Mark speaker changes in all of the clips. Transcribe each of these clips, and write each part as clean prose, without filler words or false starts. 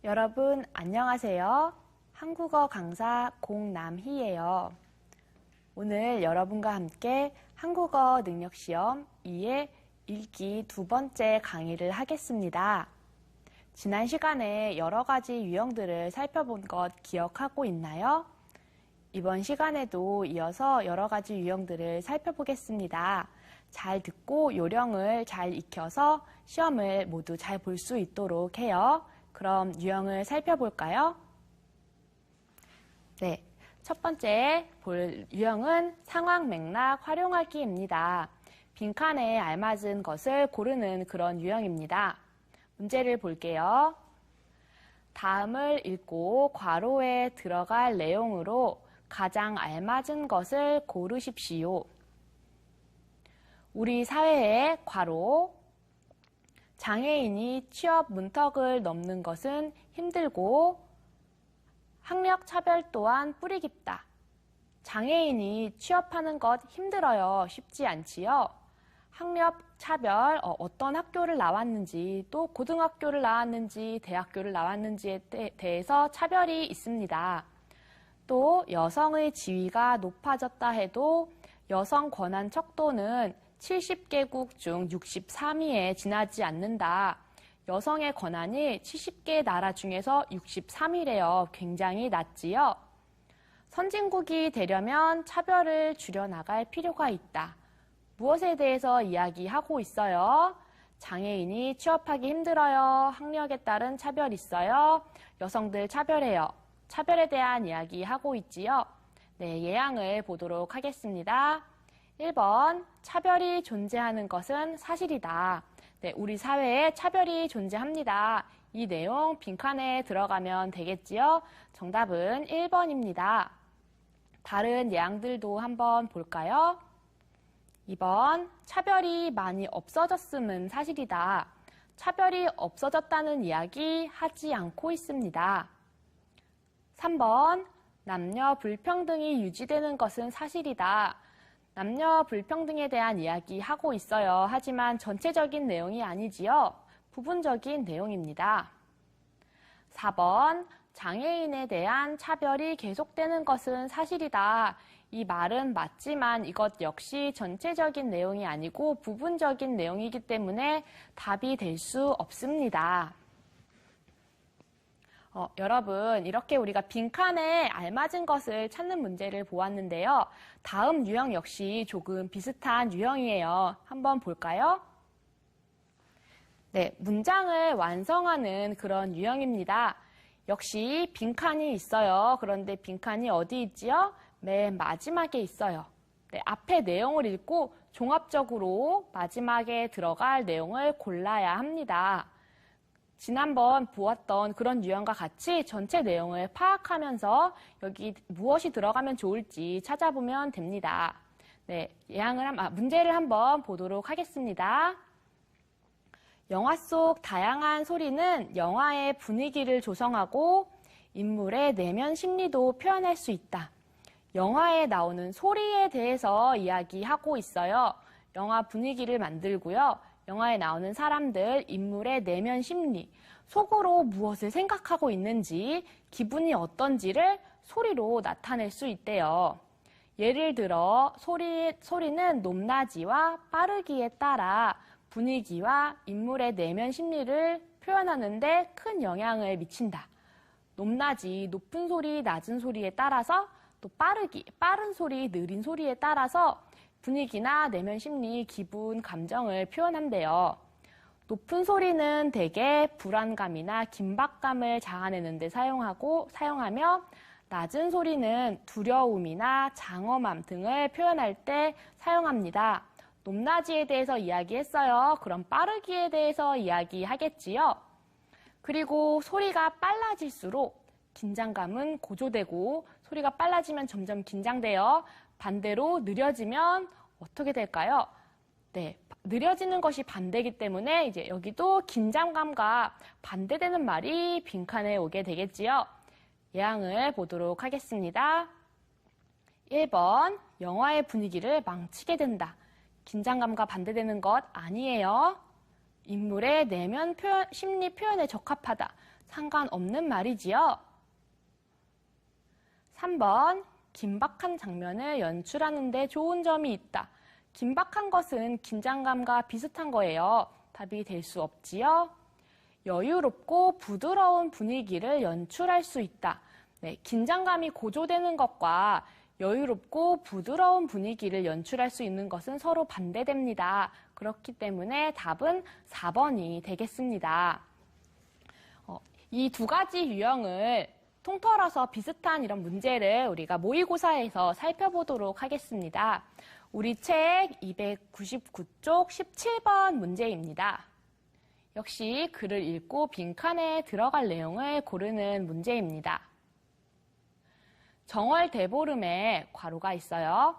Speaker 1: 여러분 안녕하세요. 한국어 강사 공남희예요. 오늘 여러분과 함께 한국어 능력시험 2의 읽기 두 번째 강의를 하겠습니다. 지난 시간에 여러 가지 유형들을 살펴본 것 기억하고 있나요? 이번 시간에도 이어서 여러 가지 유형들을 살펴보겠습니다. 잘 듣고 요령을 잘 익혀서 시험을 모두 잘 볼 수 있도록 해요. 그럼 유형을 살펴볼까요? 네, 첫 번째 볼 유형은 상황 맥락 활용하기입니다. 빈칸에 알맞은 것을 고르는 그런 유형입니다. 문제를 볼게요. 다음을 읽고 괄호에 들어갈 내용으로 가장 알맞은 것을 고르십시오. 우리 사회의 괄호 장애인이 취업 문턱을 넘는 것은 힘들고 학력 차별 또한 뿌리 깊다. 장애인이 취업하는 것 힘들어요. 쉽지 않지요? 학력 차별, 어떤 학교를 나왔는지, 또 고등학교를 나왔는지, 대학교를 나왔는지에 대해서 차별이 있습니다. 또 여성의 지위가 높아졌다 해도 여성 권한 척도는 70개국 중 63위에 지나지 않는다. 여성의 권한이 70개 나라 중에서 63위래요. 굉장히 낮지요? 선진국이 되려면 차별을 줄여나갈 필요가 있다. 무엇에 대해서 이야기하고 있어요? 장애인이 취업하기 힘들어요. 학력에 따른 차별 있어요. 여성들 차별해요. 차별에 대한 이야기하고 있지요? 네, 예양을 보도록 하겠습니다. 1번, 차별이 존재하는 것은 사실이다. 네, 우리 사회에 차별이 존재합니다. 이 내용 빈칸에 들어가면 되겠지요? 정답은 1번입니다. 다른 예양들도 한번 볼까요? 2번, 차별이 많이 없어졌음은 사실이다. 차별이 없어졌다는 이야기 하지 않고 있습니다. 3번, 남녀 불평등이 유지되는 것은 사실이다. 남녀 불평등에 대한 이야기 하고 있어요. 하지만 전체적인 내용이 아니지요. 부분적인 내용입니다. 4번, 장애인에 대한 차별이 계속되는 것은 사실이다. 이 말은 맞지만 이것 역시 전체적인 내용이 아니고 부분적인 내용이기 때문에 답이 될 수 없습니다. 여러분, 이렇게 우리가 빈칸에 알맞은 것을 찾는 문제를 보았는데요. 다음 유형 역시 조금 비슷한 유형이에요. 한번 볼까요? 네, 문장을 완성하는 그런 유형입니다. 역시 빈칸이 있어요. 그런데 빈칸이 어디 있지요? 맨 마지막에 있어요. 네, 앞에 내용을 읽고 종합적으로 마지막에 들어갈 내용을 골라야 합니다. 지난번 보았던 그런 유형과 같이 전체 내용을 파악하면서 여기 무엇이 들어가면 좋을지 찾아보면 됩니다. 네, 문제를 한번 보도록 하겠습니다. 영화 속 다양한 소리는 영화의 분위기를 조성하고 인물의 내면 심리도 표현할 수 있다. 영화에 나오는 소리에 대해서 이야기하고 있어요. 영화 분위기를 만들고요. 영화에 나오는 사람들, 인물의 내면 심리, 속으로 무엇을 생각하고 있는지, 기분이 어떤지를 소리로 나타낼 수 있대요. 예를 들어 소리는 높낮이와 빠르기에 따라 분위기와 인물의 내면 심리를 표현하는데 큰 영향을 미친다. 높낮이, 높은 소리, 낮은 소리에 따라서 또 빠른 소리, 느린 소리에 따라서 분위기나 내면 심리, 기분, 감정을 표현한대요. 높은 소리는 대개 불안감이나 긴박감을 자아내는 데 사용하며 낮은 소리는 두려움이나 장엄함 등을 표현할 때 사용합니다. 높낮이에 대해서 이야기했어요. 그럼 빠르기에 대해서 이야기하겠지요. 그리고 소리가 빨라질수록 긴장감은 고조되고 소리가 빨라지면 점점 긴장돼요. 반대로 느려지면 어떻게 될까요? 네, 느려지는 것이 반대이기 때문에 이제 여기도 긴장감과 반대되는 말이 빈칸에 오게 되겠지요. 예양을 보도록 하겠습니다. 1번, 영화의 분위기를 망치게 된다. 긴장감과 반대되는 것 아니에요. 인물의 내면 심리 표현에 적합하다. 상관없는 말이지요. 3번, 긴박한 장면을 연출하는 데 좋은 점이 있다. 긴박한 것은 긴장감과 비슷한 거예요. 답이 될 수 없지요. 여유롭고 부드러운 분위기를 연출할 수 있다. 네, 긴장감이 고조되는 것과 여유롭고 부드러운 분위기를 연출할 수 있는 것은 서로 반대됩니다. 그렇기 때문에 답은 4번이 되겠습니다. 이 두 가지 유형을 통틀어서 비슷한 이런 문제를 우리가 모의고사에서 살펴보도록 하겠습니다. 우리 책 299쪽 17번 문제입니다. 역시 글을 읽고 빈칸에 들어갈 내용을 고르는 문제입니다. 정월 대보름에 괄호가 있어요.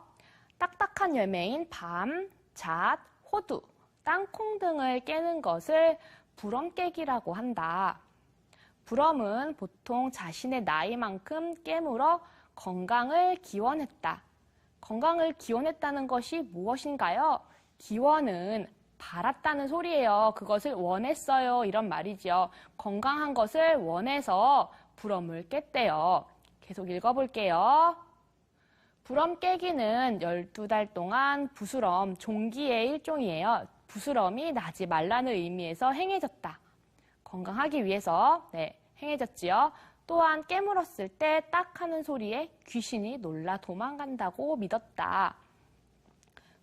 Speaker 1: 딱딱한 열매인 밤, 잣, 호두, 땅콩 등을 깨는 것을 부럼깨기라고 한다. 부럼은 보통 자신의 나이만큼 깨물어 건강을 기원했다. 건강을 기원했다는 것이 무엇인가요? 기원은 바랐다는 소리예요. 그것을 원했어요. 이런 말이죠. 건강한 것을 원해서 부럼을 깼대요. 계속 읽어볼게요. 부럼 깨기는 12달 동안 부스럼, 종기의 일종이에요. 부스럼이 나지 말라는 의미에서 행해졌다. 건강하기 위해서 행해졌지요. 또한 깨물었을 때 딱 하는 소리에 귀신이 놀라 도망간다고 믿었다.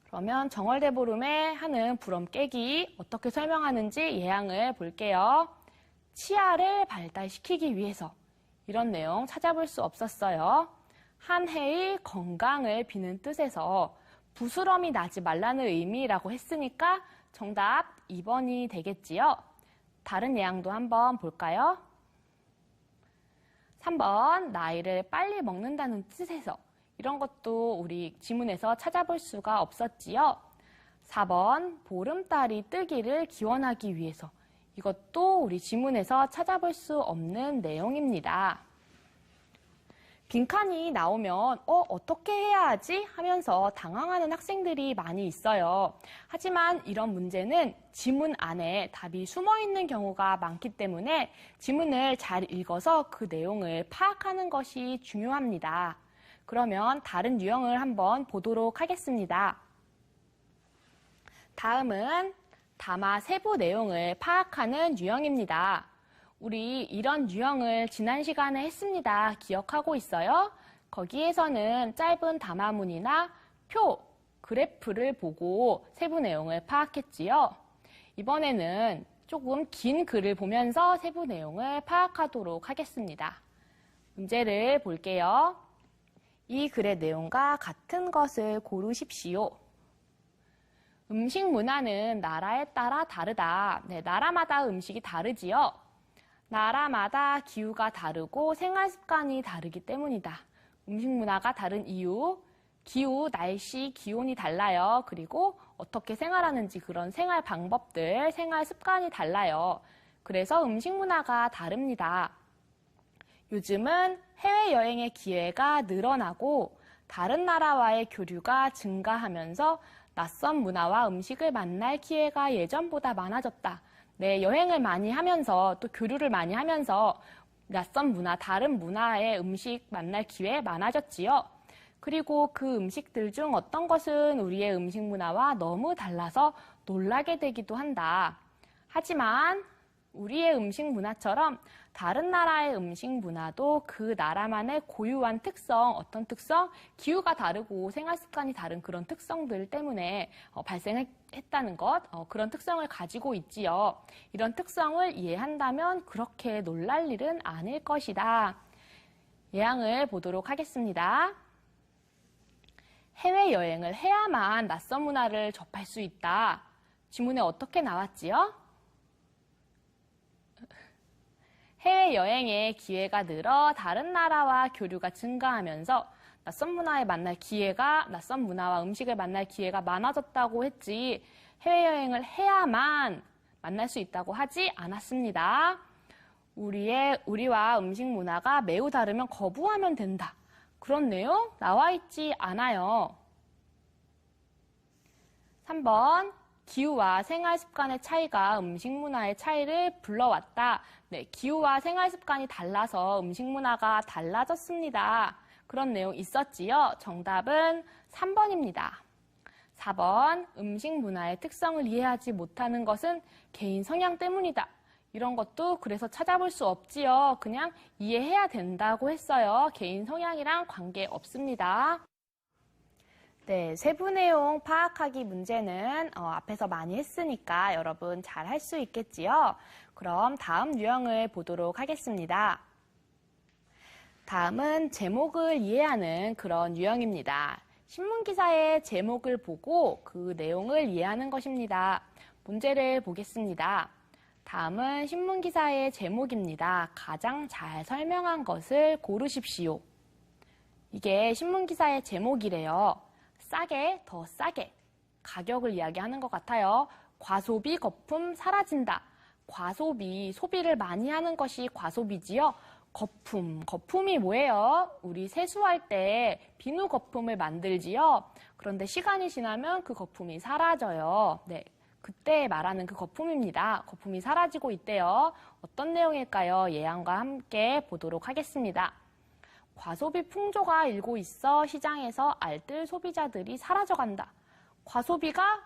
Speaker 1: 그러면 정월대보름에 하는 부럼 깨기 어떻게 설명하는지 예양을 볼게요. 치아를 발달시키기 위해서 이런 내용 찾아볼 수 없었어요. 한 해의 건강을 비는 뜻에서 부스럼이 나지 말라는 의미라고 했으니까 정답 2번이 되겠지요. 다른 예양도 한번 볼까요? 3번, 나이를 빨리 먹는다는 뜻에서 이런 것도 우리 지문에서 찾아볼 수가 없었지요. 4번, 보름달이 뜨기를 기원하기 위해서 이것도 우리 지문에서 찾아볼 수 없는 내용입니다. 빈칸이 나오면 어떻게 해야 하지? 하면서 당황하는 학생들이 많이 있어요. 하지만 이런 문제는 지문 안에 답이 숨어있는 경우가 많기 때문에 지문을 잘 읽어서 그 내용을 파악하는 것이 중요합니다. 그러면 다른 유형을 한번 보도록 하겠습니다. 다음은 담화 세부 내용을 파악하는 유형입니다. 우리 이런 유형을 지난 시간에 했습니다. 기억하고 있어요? 거기에서는 짧은 담화문이나 표, 그래프를 보고 세부 내용을 파악했지요. 이번에는 조금 긴 글을 보면서 세부 내용을 파악하도록 하겠습니다. 문제를 볼게요. 이 글의 내용과 같은 것을 고르십시오. 음식 문화는 나라에 따라 다르다. 나라마다 음식이 다르지요. 나라마다 기후가 다르고 생활 습관이 다르기 때문이다. 음식 문화가 다른 이유, 기후, 날씨, 기온이 달라요. 그리고 어떻게 생활하는지 그런 생활 방법들, 생활 습관이 달라요. 그래서 음식 문화가 다릅니다. 요즘은 해외여행의 기회가 늘어나고 다른 나라와의 교류가 증가하면서 낯선 문화와 음식을 만날 기회가 예전보다 많아졌다. 여행을 많이 하면서 또 교류를 많이 하면서 낯선 문화, 다른 문화의 음식 만날 기회 많아졌지요. 그리고 그 음식들 중 어떤 것은 우리의 음식 문화와 너무 달라서 놀라게 되기도 한다. 하지만 우리의 음식 문화처럼 다른 나라의 음식 문화도 그 나라만의 고유한 특성, 어떤 특성? 기후가 다르고 생활 습관이 다른 그런 특성들 때문에 발생했다는 것, 그런 특성을 가지고 있지요. 이런 특성을 이해한다면 그렇게 놀랄 일은 아닐 것이다. 예양을 보도록 하겠습니다. 해외여행을 해야만 낯선 문화를 접할 수 있다. 지문에 어떻게 나왔지요? 해외여행의 기회가 늘어 다른 나라와 교류가 증가하면서 낯선 문화에 만날 기회가, 낯선 문화와 음식을 만날 기회가 많아졌다고 했지 해외여행을 해야만 만날 수 있다고 하지 않았습니다. 우리와 음식 문화가 매우 다르면 거부하면 된다. 그런 내용 나와 있지 않아요. 3번, 기후와 생활 습관의 차이가 음식 문화의 차이를 불러왔다. 네, 기후와 생활 습관이 달라서 음식 문화가 달라졌습니다. 그런 내용 있었지요? 정답은 3번입니다. 4번, 음식 문화의 특성을 이해하지 못하는 것은 개인 성향 때문이다. 이런 것도 그래서 찾아볼 수 없지요. 그냥 이해해야 된다고 했어요. 개인 성향이랑 관계없습니다. 네, 세부 내용 파악하기 문제는 앞에서 많이 했으니까 여러분 잘 할 수 있겠지요? 그럼 다음 유형을 보도록 하겠습니다. 다음은 제목을 이해하는 그런 유형입니다. 신문기사의 제목을 보고 그 내용을 이해하는 것입니다. 문제를 보겠습니다. 다음은 신문기사의 제목입니다. 가장 잘 설명한 것을 고르십시오. 이게 신문기사의 제목이래요. 싸게, 더 싸게. 가격을 이야기하는 것 같아요. 과소비 거품 사라진다. 과소비, 소비를 많이 하는 것이 과소비지요. 거품이 뭐예요? 우리 세수할 때 비누 거품을 만들지요. 그런데 시간이 지나면 그 거품이 사라져요. 네, 그때 말하는 그 거품입니다. 거품이 사라지고 있대요. 어떤 내용일까요? 예안과 함께 보도록 하겠습니다. 과소비 풍조가 일고 있어 시장에서 알뜰 소비자들이 사라져간다. 과소비가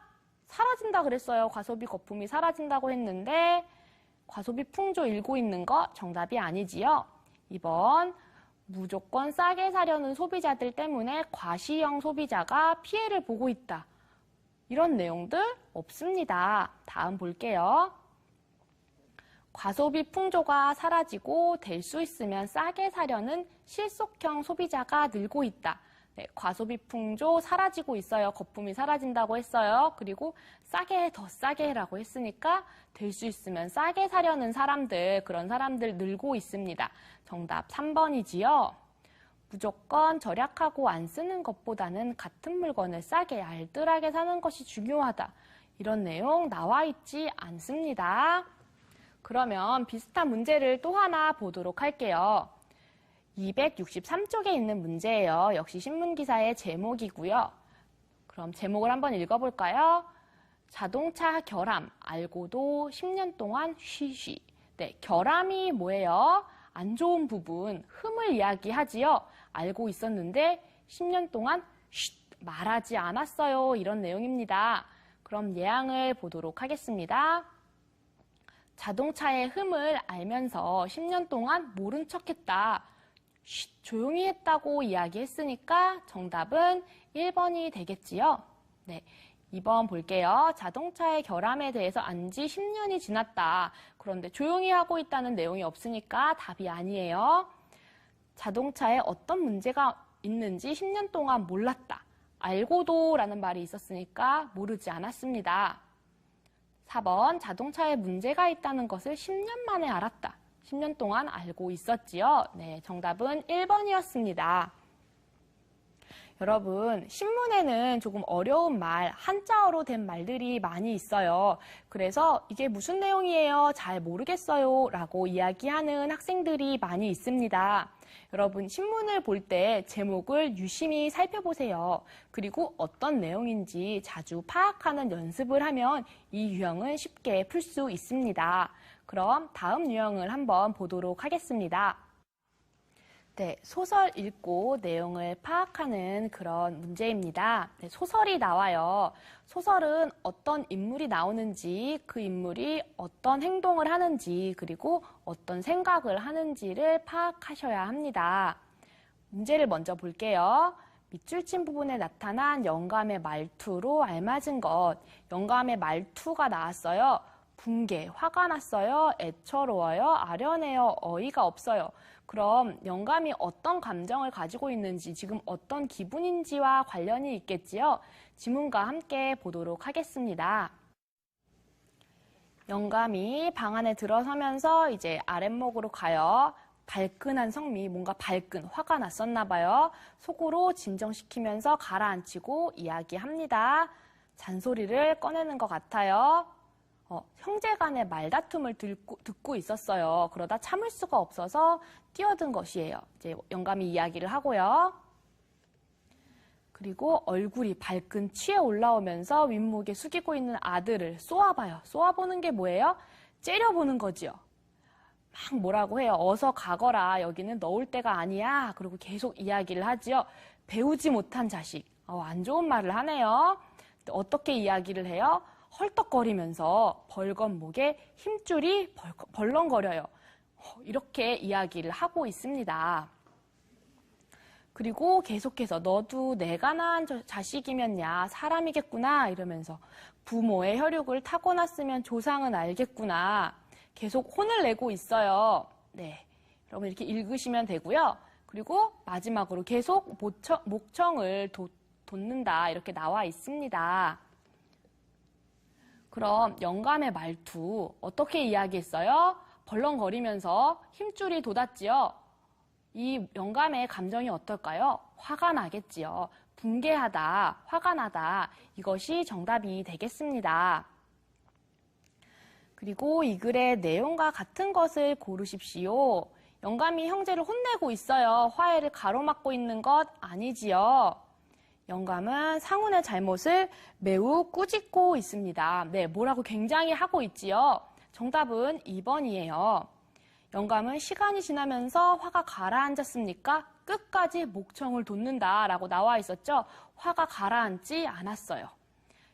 Speaker 1: 사라진다 그랬어요. 과소비 거품이 사라진다고 했는데 과소비 풍조 일고 있는 거 정답이 아니지요. 2번, 무조건 싸게 사려는 소비자들 때문에 과시형 소비자가 피해를 보고 있다. 이런 내용들 없습니다. 다음 볼게요. 과소비 풍조가 사라지고 될 수 있으면 싸게 사려는 실속형 소비자가 늘고 있다. 네, 과소비 풍조 사라지고 있어요. 거품이 사라진다고 했어요. 그리고 싸게 더 싸게라고 했으니까 될 수 있으면 싸게 사려는 사람들, 그런 사람들 늘고 있습니다. 정답 3번이지요. 무조건 절약하고 안 쓰는 것보다는 같은 물건을 싸게 알뜰하게 사는 것이 중요하다. 이런 내용 나와 있지 않습니다. 그러면 비슷한 문제를 또 하나 보도록 할게요. 263쪽에 있는 문제예요. 역시 신문기사의 제목이고요. 그럼 제목을 한번 읽어볼까요? 자동차 결함, 알고도 10년 동안 쉬쉬. 네, 결함이 뭐예요? 안 좋은 부분, 흠을 이야기하지요. 알고 있었는데 10년 동안 말하지 않았어요. 이런 내용입니다. 그럼 예항을 보도록 하겠습니다. 자동차의 흠을 알면서 10년 동안 모른 척했다. 조용히 했다고 이야기했으니까 정답은 1번이 되겠지요. 네, 2번 볼게요. 자동차의 결함에 대해서 안 지 10년이 지났다. 그런데 조용히 하고 있다는 내용이 없으니까 답이 아니에요. 자동차에 어떤 문제가 있는지 10년 동안 몰랐다. 알고도 라는 말이 있었으니까 모르지 않았습니다. 4번, 자동차에 문제가 있다는 것을 10년 만에 알았다. 10년 동안 알고 있었지요? 네, 정답은 1번이었습니다. 여러분, 신문에는 조금 어려운 말, 한자어로 된 말들이 많이 있어요. 그래서 이게 무슨 내용이에요? 잘 모르겠어요. 라고 이야기하는 학생들이 많이 있습니다. 여러분, 신문을 볼 때 제목을 유심히 살펴보세요. 그리고 어떤 내용인지 자주 파악하는 연습을 하면 이 유형은 쉽게 풀 수 있습니다. 그럼 다음 유형을 한번 보도록 하겠습니다. 네, 소설 읽고 내용을 파악하는 그런 문제입니다. 네, 소설이 나와요. 소설은 어떤 인물이 나오는지, 그 인물이 어떤 행동을 하는지, 그리고 어떤 생각을 하는지를 파악하셔야 합니다. 문제를 먼저 볼게요. 밑줄 친 부분에 나타난 영감의 말투로 알맞은 것. 영감의 말투가 나왔어요. 붕괴, 화가 났어요. 애처로워요. 아련해요. 어이가 없어요. 그럼 영감이 어떤 감정을 가지고 있는지, 지금 어떤 기분인지와 관련이 있겠지요? 지문과 함께 보도록 하겠습니다. 영감이 방 안에 들어서면서 이제 아랫목으로 가요. 발끈한 성미, 뭔가 화가 났었나 봐요. 속으로 진정시키면서 가라앉히고 이야기합니다. 잔소리를 꺼내는 것 같아요. 형제 간의 말다툼을 듣고 있었어요. 그러다 참을 수가 없어서 뛰어든 것이에요. 이제 영감이 이야기를 하고요. 그 그리고 얼굴이 발끈치에 올라오면서 윗목에 숙이고 있는 아들을 쏘아봐요. 쏘아보는 게 뭐예요? 째려보는 거지요. 막 뭐라고 해요. 어서 가거라. 여기는 넣을 때가 아니야. 그리고 계속 이야기를 하지요. 배우지 못한 자식. 안 좋은 말을 하네요. 어떻게 이야기를 해요? 헐떡거리면서 벌건목에 힘줄이 벌렁거려요. 이렇게 이야기를 하고 있습니다. 그리고 계속해서 너도 내가 낳은 자식이면야 사람이겠구나 이러면서 부모의 혈육을 타고났으면 조상은 알겠구나. 계속 혼을 내고 있어요. 네, 여러분 이렇게 읽으시면 되고요. 그리고 마지막으로 계속 목청을 돋는다 이렇게 나와 있습니다. 그럼 영감의 말투 어떻게 이야기했어요? 벌렁거리면서 힘줄이 돋았지요. 이 영감의 감정이 어떨까요? 화가 나겠지요. 분개하다, 화가 나다. 이것이 정답이 되겠습니다. 그리고 이 글의 내용과 같은 것을 고르십시오. 영감이 형제를 혼내고 있어요. 화해를 가로막고 있는 것 아니지요. 영감은 상훈의 잘못을 매우 꾸짖고 있습니다. 네, 뭐라고 굉장히 하고 있지요. 정답은 2번이에요. 영감은 시간이 지나면서 화가 가라앉았습니까? 끝까지 목청을 돋는다라고 나와 있었죠. 화가 가라앉지 않았어요.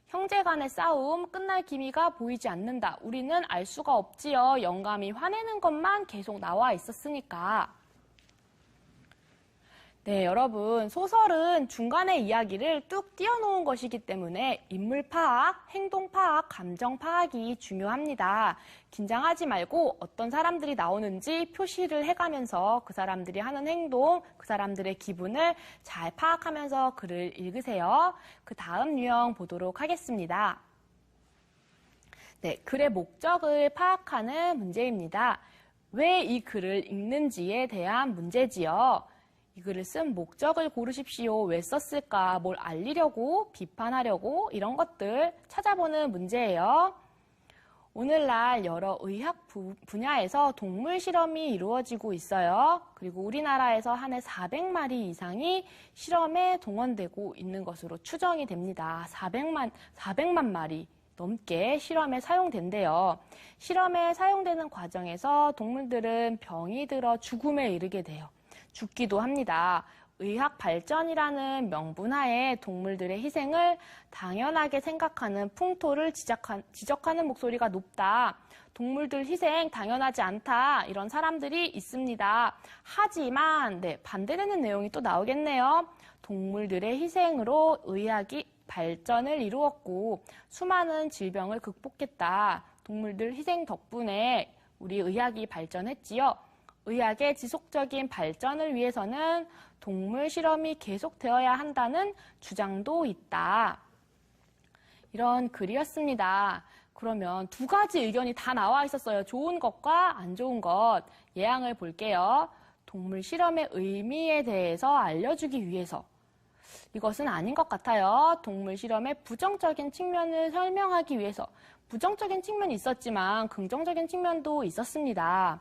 Speaker 1: 형제 간의 싸움 끝날 기미가 보이지 않는다. 우리는 알 수가 없지요. 영감이 화내는 것만 계속 나와 있었으니까. 네, 여러분 소설은 중간에 이야기를 뚝 띄워놓은 것이기 때문에 인물 파악, 행동 파악, 감정 파악이 중요합니다. 긴장하지 말고 어떤 사람들이 나오는지 표시를 해가면서 그 사람들이 하는 행동, 그 사람들의 기분을 잘 파악하면서 글을 읽으세요. 그 다음 유형 보도록 하겠습니다. 네, 글의 목적을 파악하는 문제입니다. 왜 이 글을 읽는지에 대한 문제지요. 이 글을 쓴 목적을 고르십시오. 왜 썼을까? 뭘 알리려고? 비판하려고? 이런 것들 찾아보는 문제예요. 오늘날 여러 의학 분야에서 동물 실험이 이루어지고 있어요. 그리고 우리나라에서 한 해 400마리 이상이 실험에 동원되고 있는 것으로 추정이 됩니다. 400만 마리 넘게 실험에 사용된대요. 실험에 사용되는 과정에서 동물들은 병이 들어 죽음에 이르게 돼요. 죽기도 합니다. 의학 발전이라는 명분 하에 동물들의 희생을 당연하게 생각하는 풍토를 지적하는 목소리가 높다. 동물들 희생 당연하지 않다. 이런 사람들이 있습니다. 하지만 반대되는 내용이 또 나오겠네요. 동물들의 희생으로 의학이 발전을 이루었고 수많은 질병을 극복했다. 동물들 희생 덕분에 우리 의학이 발전했지요. 의학의 지속적인 발전을 위해서는 동물 실험이 계속되어야 한다는 주장도 있다. 이런 글이었습니다. 그러면 두 가지 의견이 다 나와 있었어요. 좋은 것과 안 좋은 것. 예항을 볼게요. 동물 실험의 의미에 대해서 알려주기 위해서. 이것은 아닌 것 같아요. 동물 실험의 부정적인 측면을 설명하기 위해서. 부정적인 측면이 있었지만 긍정적인 측면도 있었습니다.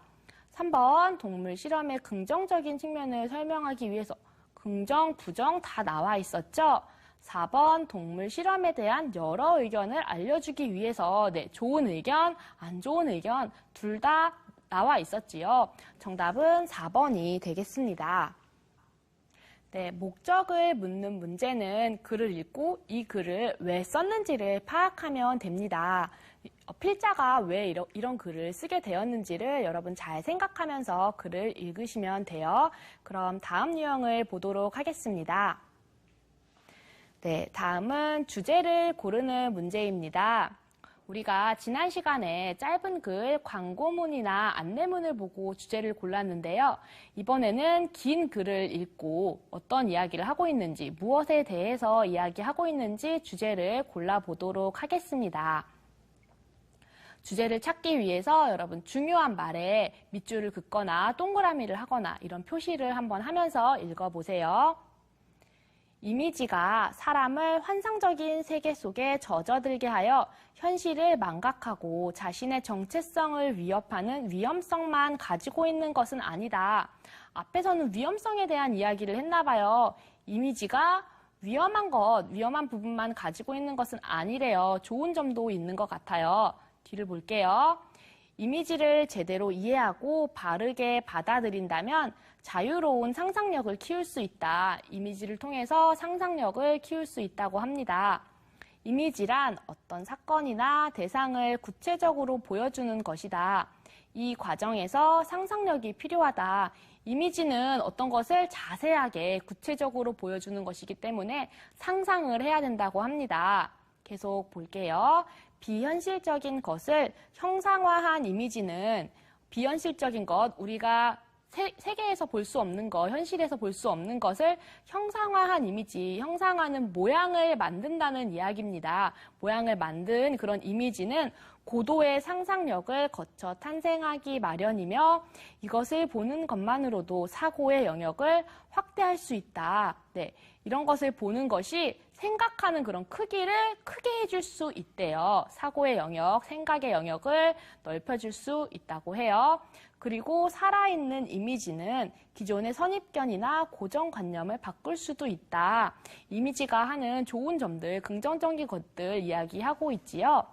Speaker 1: 3번 동물 실험의 긍정적인 측면을 설명하기 위해서 긍정, 부정 다 나와 있었죠. 4번 동물 실험에 대한 여러 의견을 알려주기 위해서 좋은 의견, 안 좋은 의견 둘 다 나와 있었지요. 정답은 4번이 되겠습니다. 네, 목적을 묻는 문제는 글을 읽고 이 글을 왜 썼는지를 파악하면 됩니다. 필자가 왜 이런 글을 쓰게 되었는지를 여러분 잘 생각하면서 글을 읽으시면 돼요. 그럼 다음 유형을 보도록 하겠습니다. 네, 다음은 주제를 고르는 문제입니다. 우리가 지난 시간에 짧은 글, 광고문이나 안내문을 보고 주제를 골랐는데요. 이번에는 긴 글을 읽고 어떤 이야기를 하고 있는지, 무엇에 대해서 이야기하고 있는지 주제를 골라보도록 하겠습니다. 주제를 찾기 위해서 여러분 중요한 말에 밑줄을 긋거나 동그라미를 하거나 이런 표시를 한번 하면서 읽어보세요. 이미지가 사람을 환상적인 세계 속에 젖어들게 하여 현실을 망각하고 자신의 정체성을 위협하는 위험성만 가지고 있는 것은 아니다. 앞에서는 위험성에 대한 이야기를 했나 봐요. 이미지가 위험한 부분만 가지고 있는 것은 아니래요. 좋은 점도 있는 것 같아요. 뒤를 볼게요. 이미지를 제대로 이해하고 바르게 받아들인다면 자유로운 상상력을 키울 수 있다. 이미지를 통해서 상상력을 키울 수 있다고 합니다. 이미지란 어떤 사건이나 대상을 구체적으로 보여주는 것이다. 이 과정에서 상상력이 필요하다. 이미지는 어떤 것을 자세하게 구체적으로 보여주는 것이기 때문에 상상을 해야 된다고 합니다. 계속 볼게요. 비현실적인 것을 형상화한 이미지는 비현실적인 것, 우리가 세계에서 볼 수 없는 것, 현실에서 볼 수 없는 것을 형상화한 이미지, 형상화는 모양을 만든다는 이야기입니다. 모양을 만든 그런 이미지는 고도의 상상력을 거쳐 탄생하기 마련이며 이것을 보는 것만으로도 사고의 영역을 확대할 수 있다. 네, 이런 것을 보는 것이 생각하는 그런 크기를 크게 해줄 수 있대요. 사고의 영역, 생각의 영역을 넓혀줄 수 있다고 해요. 그리고 살아있는 이미지는 기존의 선입견이나 고정관념을 바꿀 수도 있다. 이미지가 하는 좋은 점들, 긍정적인 것들 이야기하고 있지요.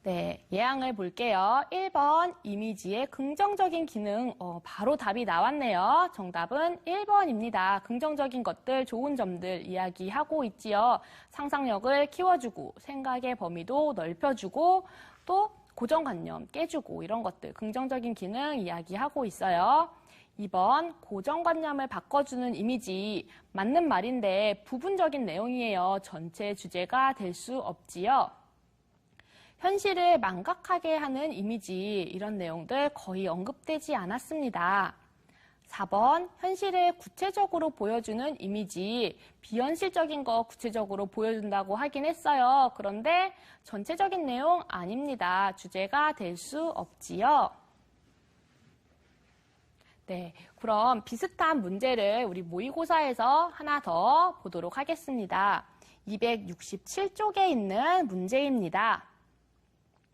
Speaker 1: 네, 예항을 볼게요. 1번 이미지의 긍정적인 기능, 바로 답이 나왔네요. 정답은 1번입니다. 긍정적인 것들, 좋은 점들 이야기하고 있지요. 상상력을 키워주고 생각의 범위도 넓혀주고 또 고정관념 깨주고 이런 것들, 긍정적인 기능 이야기하고 있어요. 2번 고정관념을 바꿔주는 이미지, 맞는 말인데 부분적인 내용이에요. 전체 주제가 될 수 없지요. 현실을 망각하게 하는 이미지, 이런 내용들 거의 언급되지 않았습니다. 4번, 현실을 구체적으로 보여주는 이미지, 비현실적인 거 구체적으로 보여준다고 하긴 했어요. 그런데 전체적인 내용 아닙니다. 주제가 될 수 없지요. 네, 그럼 비슷한 문제를 우리 모의고사에서 하나 더 보도록 하겠습니다. 267쪽에 있는 문제입니다.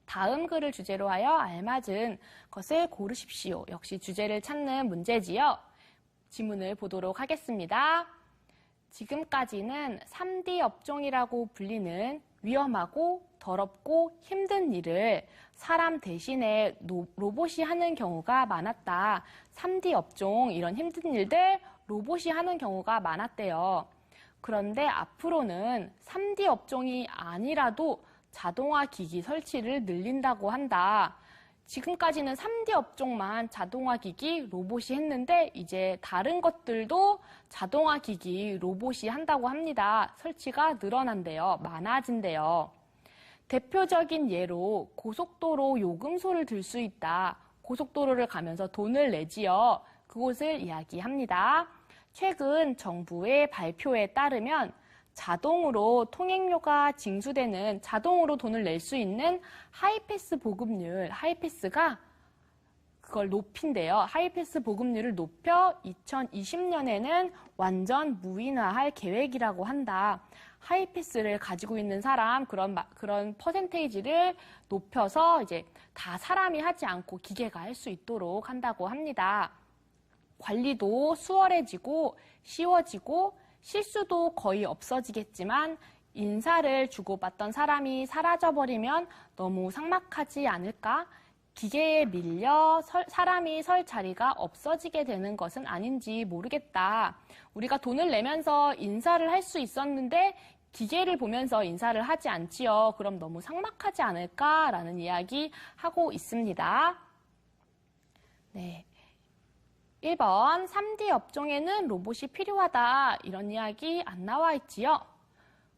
Speaker 1: 다음 글을 주제로 하여 알맞은 것을 고르십시오. 역시 주제를 찾는 문제지요. 지문을 보도록 하겠습니다. 지금까지는 3D 업종이라고 불리는 위험하고 더럽고 힘든 일을 사람 대신에 로봇이 하는 경우가 많았다. 3D 업종, 이런 힘든 일들 로봇이 하는 경우가 많았대요. 그런데 앞으로는 3D 업종이 아니라도 자동화 기기 설치를 늘린다고 한다. 지금까지는 3D 업종만 자동화 기기, 로봇이 했는데 이제 다른 것들도 자동화 기기, 로봇이 한다고 합니다. 설치가 늘어난대요. 많아진대요. 대표적인 예로 고속도로 요금소를 들 수 있다. 고속도로를 가면서 돈을 내지요. 그곳을 이야기합니다. 최근 정부의 발표에 따르면 자동으로 통행료가 징수되는, 자동으로 돈을 낼 수 있는 하이패스 보급률, 하이패스가 그걸 높인대요. 하이패스 보급률을 높여 2020년에는 완전 무인화할 계획이라고 한다. 하이패스를 가지고 있는 사람, 그런 퍼센테이지를 높여서 이제 다 사람이 하지 않고 기계가 할 수 있도록 한다고 합니다. 관리도 수월해지고 쉬워지고 실수도 거의 없어지겠지만 인사를 주고받던 사람이 사라져버리면 너무 삭막하지 않을까? 기계에 밀려 사람이 설 자리가 없어지게 되는 것은 아닌지 모르겠다. 우리가 돈을 내면서 인사를 할 수 있었는데 기계를 보면서 인사를 하지 않지요. 그럼 너무 삭막하지 않을까라는 이야기 하고 있습니다. 네. 1번, 3D 업종에는 로봇이 필요하다. 이런 이야기 안 나와 있지요.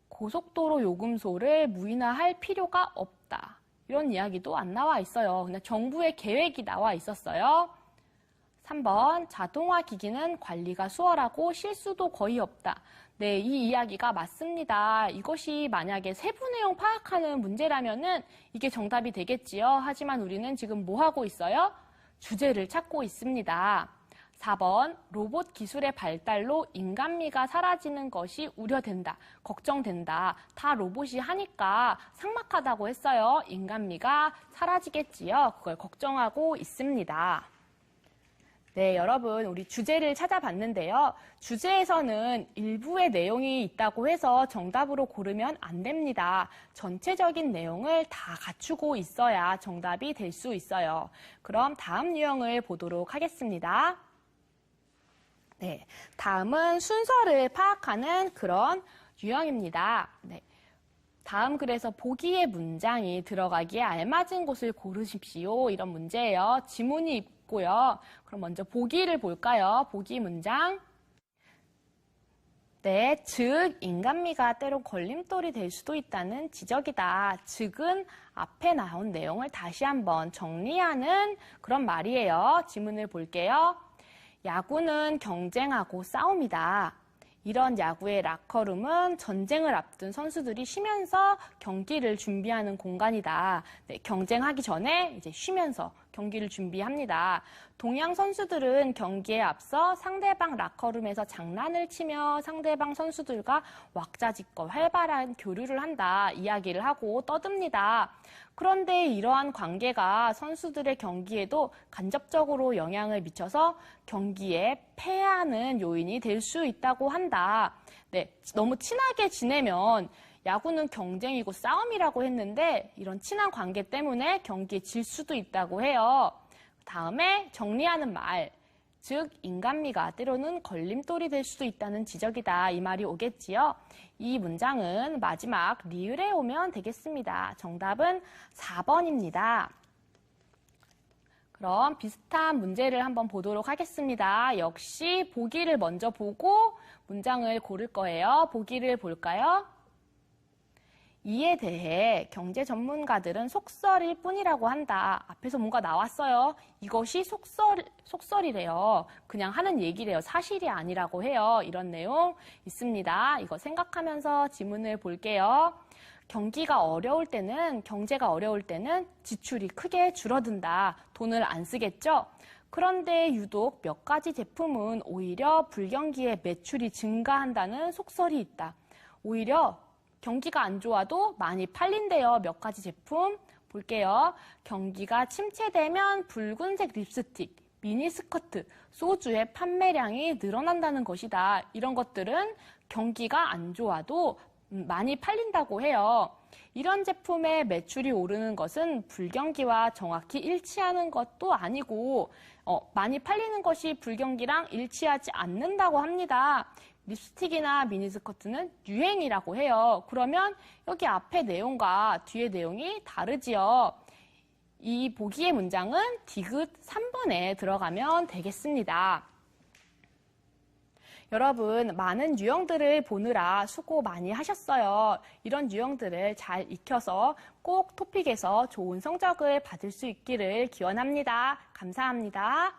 Speaker 1: 고속도로 요금소를 무인화할 필요가 없다. 이런 이야기도 안 나와 있어요. 그냥 정부의 계획이 나와 있었어요. 3번, 자동화 기기는 관리가 수월하고 실수도 거의 없다. 네, 이 이야기가 맞습니다. 이것이 만약에 세부 내용 파악하는 문제라면은 이게 정답이 되겠지요. 하지만 우리는 지금 뭐 하고 있어요? 주제를 찾고 있습니다. 4번, 로봇 기술의 발달로 인간미가 사라지는 것이 우려된다, 걱정된다. 다 로봇이 하니까 삭막하다고 했어요. 인간미가 사라지겠지요. 그걸 걱정하고 있습니다. 네, 여러분, 우리 주제를 찾아봤는데요. 주제에서는 일부의 내용이 있다고 해서 정답으로 고르면 안 됩니다. 전체적인 내용을 다 갖추고 있어야 정답이 될 수 있어요. 그럼 다음 유형을 보도록 하겠습니다. 네, 다음은 순서를 파악하는 그런 유형입니다. 네. 다음 글에서 보기의 문장이 들어가기에 알맞은 곳을 고르십시오. 이런 문제예요. 지문이 있고요. 그럼 먼저 보기를 볼까요? 보기 문장. 네, 즉 인간미가 때로 걸림돌이 될 수도 있다는 지적이다. 즉은 앞에 나온 내용을 다시 한번 정리하는 그런 말이에요. 지문을 볼게요. 야구는 경쟁하고 싸움이다. 이런 야구의 라커룸은 전쟁을 앞둔 선수들이 쉬면서 경기를 준비하는 공간이다. 네, 경쟁하기 전에 이제 쉬면서 경기를 준비합니다. 동양 선수들은 경기에 앞서 상대방 라커룸에서 장난을 치며 상대방 선수들과 왁자지껄 활발한 교류를 한다. 이야기를 하고 떠듭니다. 그런데 이러한 관계가 선수들의 경기에도 간접적으로 영향을 미쳐서 경기에 패하는 요인이 될 수 있다고 한다. 네, 너무 친하게 지내면 야구는 경쟁이고 싸움이라고 했는데 이런 친한 관계 때문에 경기에 질 수도 있다고 해요. 다음에 정리하는 말, 즉 인간미가 때로는 걸림돌이 될 수도 있다는 지적이다. 이 말이 오겠지요. 이 문장은 마지막 리을에 오면 되겠습니다. 정답은 4번입니다. 그럼 비슷한 문제를 한번 보도록 하겠습니다. 역시 보기를 먼저 보고 문장을 고를 거예요. 보기를 볼까요? 이에 대해 경제 전문가들은 속설일 뿐이라고 한다. 앞에서 뭔가 나왔어요. 이것이 속설이래요. 그냥 하는 얘기래요. 사실이 아니라고 해요. 이런 내용 있습니다. 이거 생각하면서 지문을 볼게요. 경제가 어려울 때는 지출이 크게 줄어든다. 돈을 안 쓰겠죠? 그런데 유독 몇 가지 제품은 오히려 불경기에 매출이 증가한다는 속설이 있다. 오히려 경기가 안 좋아도 많이 팔린대요. 몇 가지 제품 볼게요. 경기가 침체되면 붉은색 립스틱, 미니스커트, 소주의 판매량이 늘어난다는 것이다. 이런 것들은 경기가 안 좋아도 많이 팔린다고 해요. 이런 제품의 매출이 오르는 것은 불경기와 정확히 일치하는 것도 아니고 많이 팔리는 것이 불경기랑 일치하지 않는다고 합니다. 립스틱이나 미니스커트는 유행이라고 해요. 그러면 여기 앞에 내용과 뒤에 내용이 다르지요. 이 보기의 문장은 디귿 3번에 들어가면 되겠습니다. 여러분, 많은 유형들을 보느라 수고 많이 하셨어요. 이런 유형들을 잘 익혀서 꼭 토픽에서 좋은 성적을 받을 수 있기를 기원합니다. 감사합니다.